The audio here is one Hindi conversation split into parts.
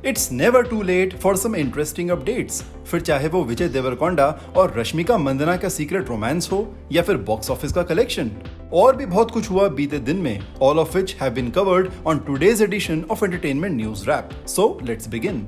It's never too late for some interesting updates. फिर चाहे वो विजय देवरकोंडा और रश्मिका मंदाना का सीक्रेट रोमांस हो या फिर बॉक्स ऑफिस का कलेक्शन। और भी बहुत कुछ हुआ बीते दिन में, all of which have been covered on today's edition of entertainment news wrap. So let's begin.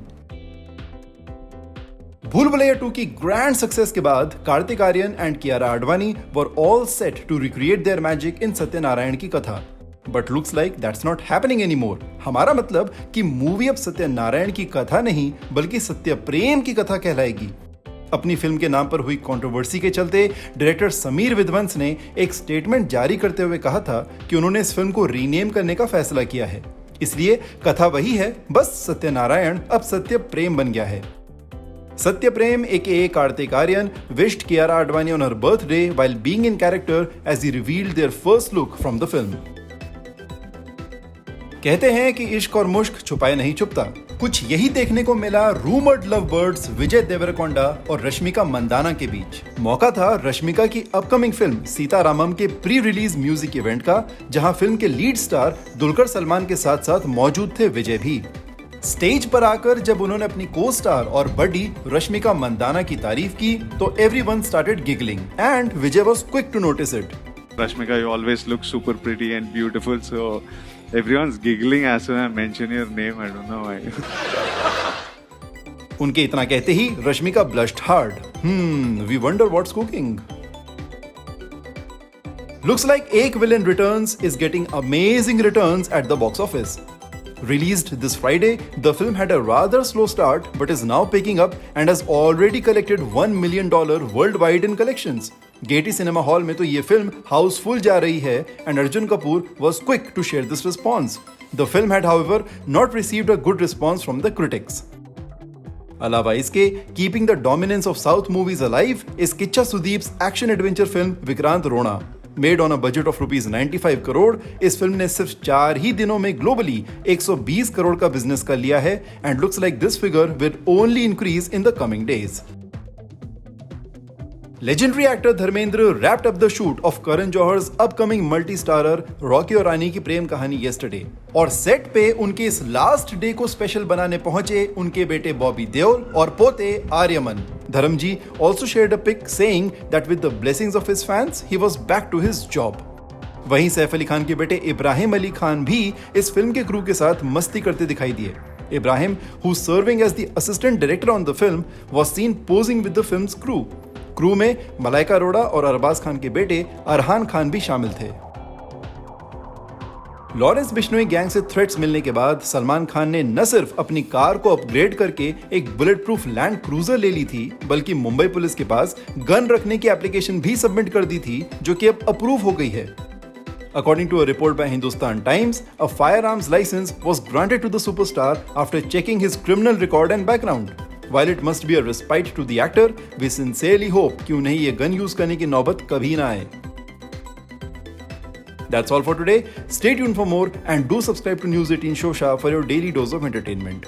Bhool Bhulaiyaa 2 की ग्रैंड सक्सेस के बाद Kartik Aaryan and Kiara Advani were all set to recreate their magic in Satyanarayan ki Katha. But looks like that's not happening anymore. हमारा मतलब कि मूवी अब सत्यनारायण की कथा नहीं बल्कि सत्य प्रेम की कथा कहलाएगी। अपनी फिल्म के नाम पर हुई कंट्रोवर्सी के चलते डायरेक्टर समीर विध्वंस ने एक स्टेटमेंट जारी करते हुए कहा था कि उन्होंने इस फिल्म को रीनेम करने का फैसला किया है। इसलिए कथा वही है, बस सत्यनारायण अब सत्य प्रेम बन गया है। सत्य प्रेम aka Kartik Aaryan wished Kiara Advani on her birthday while being in character as he revealed their first look from the film. कहते हैं कि इश्क और मुश्क छुपाए नहीं छुपता। कुछ यही देखने को मिला rumoured love birds Vijay Deverakonda और रश्मिका मंदाना के बीच। मौका था रश्मिका की अपकमिंग फिल्म सीतारामम के प्री रिलीज म्यूजिक इवेंट का, जहां फिल्म के लीड स्टार दुलकर सलमान के साथ साथ मौजूद थे विजय भी। स्टेज पर आकर जब उन्होंने अपनी को स्टार और बडी रश्मिका मंदाना की तारीफ की तो everyone started giggling and Vijay was quick to notice it. Rashmika, you always look super pretty and beautiful, so everyone's giggling as soon as I mention your name. I don't know why. उनके इतना कहते ही Rashmika blushed hard. We wonder what's cooking. Looks like Ek Villain Returns is getting amazing returns at the box office. Released this Friday, the film had a rather slow start but is now picking up and has already collected $1 million worldwide in collections. Getty cinema hall में तो ये फिल्म हाउसफुल जा रही है and Arjun Kapoor was quick to share this response. The film had, however, not received a good response from the critics. अलावा इसके keeping the dominance of South movies alive is Kichcha Sudeep's action adventure film Vikrant Rona. Made on a budget of ₹95 crore, इस फिल्म ने सिर्फ 4 ही दिनों में ग्लोबली 120 करोड़ का बिजनेस कर लिया है and looks like this figure will only increase in the coming days. Legendary actor Dharmendra wrapped up the shoot of Karan Johar's upcoming multi-starrer Rocky और रानी की प्रेम कहानी yesterday। और सेट पे उनके इस लास्ट डे को स्पेशल बनाने पहुंचे उनके बेटे बॉबी देओल और पोते आर्यमन। धर्म जी also shared a pic saying that with the blessings of his fans, he was back to his job। वहीं सैफ अली खान के बेटे इब्राहिम अली खान भी इस फिल्म के क्रू के साथ मस्ती करते दिखाई दिए। Ibrahim, who's serving as the assistant director on the film, was seen posing with the film's crew। Crew में मलाइका अरोड़ा और अरबाज खान के बेटे अरहान खान भी शामिल थे। लॉरेंस बिश्नोई गैंग से थ्रेट्स मिलने के बाद सलमान खान ने न सिर्फ अपनी कार को अपग्रेड करके एक बुलेट प्रूफ लैंड क्रूजर ले ली थी, बल्कि मुंबई पुलिस के पास गन रखने की एप्लीकेशन भी सबमिट कर दी थी, जो कि अब अप्रूव हो गई है। According to a report by Hindustan Times, a firearms license was granted to the superstar after checking his criminal record and background. While it must be a respite to the actor, we sincerely hope कि उन्हें ये गन यूज करने की नौबत कभी ना आए। That's all for today. Stay tuned for more and do subscribe to News 18 Shosha for your daily dose of entertainment.